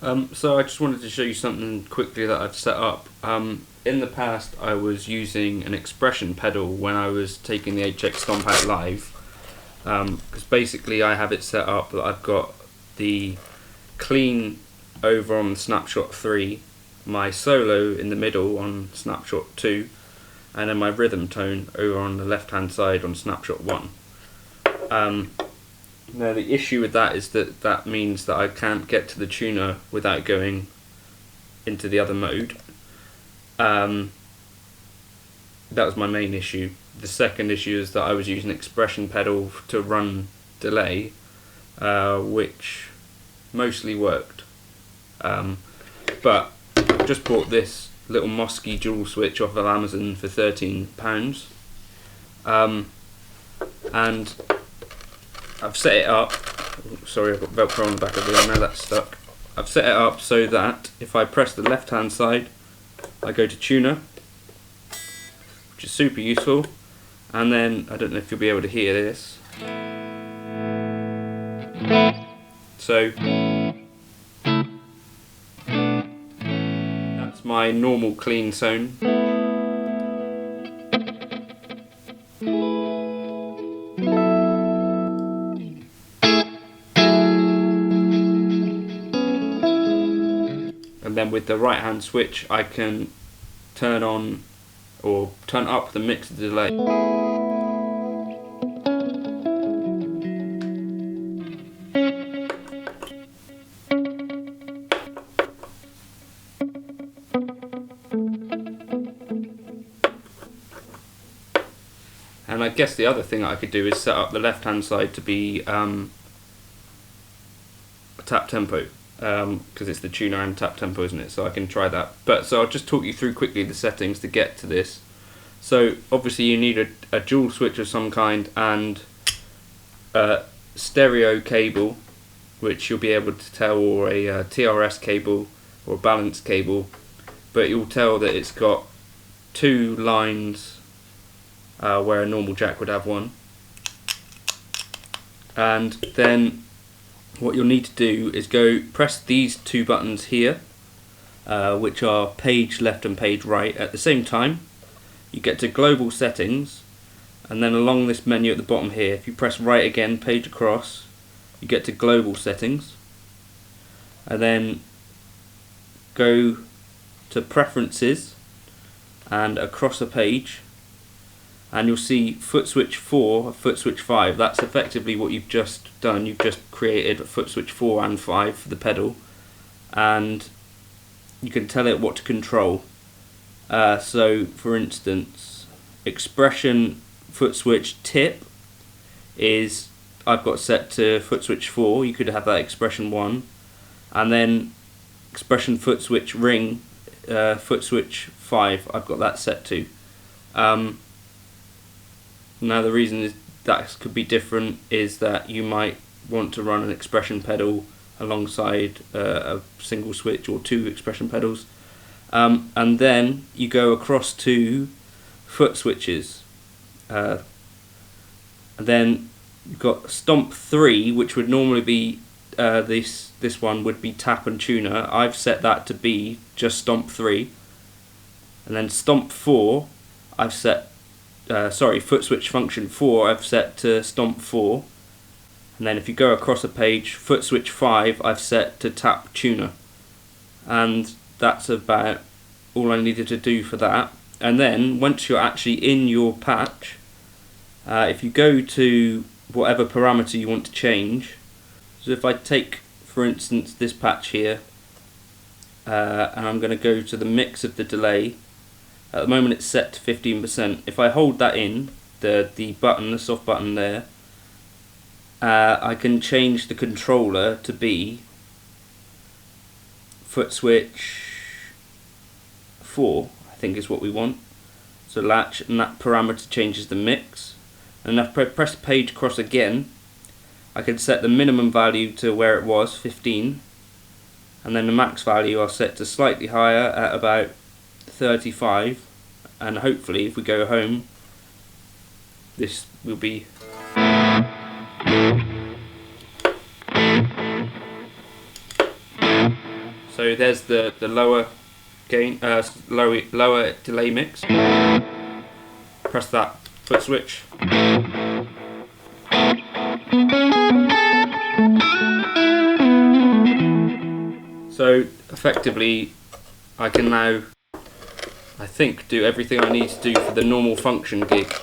So I just wanted to show you something quickly that I've set up. In the past I was using an expression pedal when I was taking the HX STOMP out live, because basically I have it set up that I've got the clean over on snapshot 3, my solo in the middle on snapshot 2, and then my rhythm tone over on the left hand side on snapshot 1. Now the issue with that is that means that I can't get to the tuner without going into the other mode. That was my main issue. The second issue is that I was using expression pedal to run delay, which mostly worked. But I just bought this little Mosky dual switch off of Amazon for £13, and I've set it up. Sorry, I've got Velcro on the back of it, now that's stuck. I've set it up so that if I press the left hand side, I go to tuner, which is super useful, and then I don't know if you'll be able to hear this. So that's my normal clean tone. And then with the right hand switch I can turn on or turn up the mix delay. And I guess the other thing that I could do is set up the left hand side to be a tap tempo, because it's the tuner and tap tempo, isn't it? So I can try that. So I'll just talk you through quickly the settings to get to this. So obviously you need a dual switch of some kind and a stereo cable, which you'll be able to tell, or a TRS cable or a balanced cable, but you'll tell that it's got two lines where a normal jack would have one. And then what you'll need to do is go press these two buttons here, which are page left and page right at the same time. You get to global settings, and then along this menu at the bottom here, if you press right again, page across, you get to global settings, and then go to preferences and across a page, and you'll see foot switch 4, foot switch 5. That's effectively what you've just done. You've just created a foot switch 4 and 5 for the pedal, and you can tell it what to control. So for instance, expression foot switch tip is, I've got set to foot switch 4. You could have that expression 1, and then expression foot switch ring, foot switch 5, I've got that set to. Now the reason is that could be different is that you might want to run an expression pedal alongside a single switch or two expression pedals, and then you go across to foot switches, and then you've got stomp 3, which would normally be this one would be tap and tuner. I've set that to be just stomp 3, and then stomp 4 I've set foot switch function 4 I've set to stomp 4, and then if you go across a page, foot switch 5 I've set to tap tuner, and that's about all I needed to do for that. And then once you're actually in your patch, if you go to whatever parameter you want to change, so if I take for instance this patch here, and I'm going to go to the mix of the delay. At the moment it's set to 15%. If I hold that in, the button, the soft button there, I can change the controller to be foot switch 4, I think is what we want. So latch, and that parameter changes the mix. And if I press page across again, I can set the minimum value to where it was, 15, and then the max value I'll set to slightly higher at about 35, and hopefully if we go home this will be So there's the lower gain, lower delay mix. Press that foot switch. So effectively I can now, I think, do everything I need to do for the normal function gig,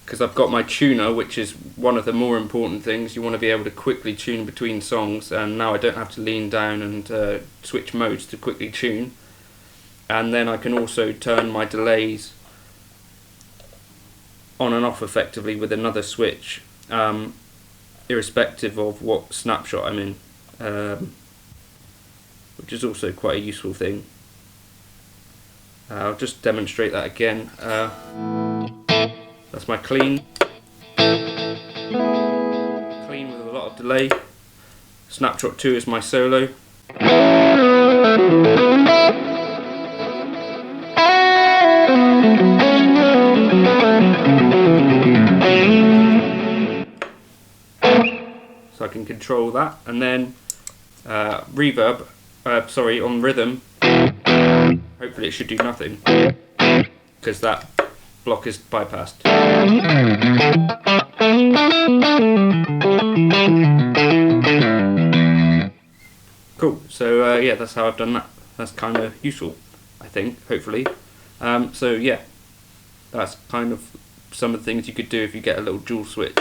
because I've got my tuner, which is one of the more important things. You want to be able to quickly tune between songs, and now I don't have to lean down and switch modes to quickly tune. And then I can also turn my delays on and off effectively with another switch, irrespective of what snapshot I'm in, which is also quite a useful thing. I'll just demonstrate that again. That's my clean. Clean with a lot of delay. Snapshot 2 is my solo. So I can control that, and then reverb, on rhythm, hopefully it should do nothing, because that block is bypassed. Cool, so yeah, that's how I've done that. That's kind of useful, I think, hopefully. So yeah, that's kind of some of the things you could do if you get a little dual switch.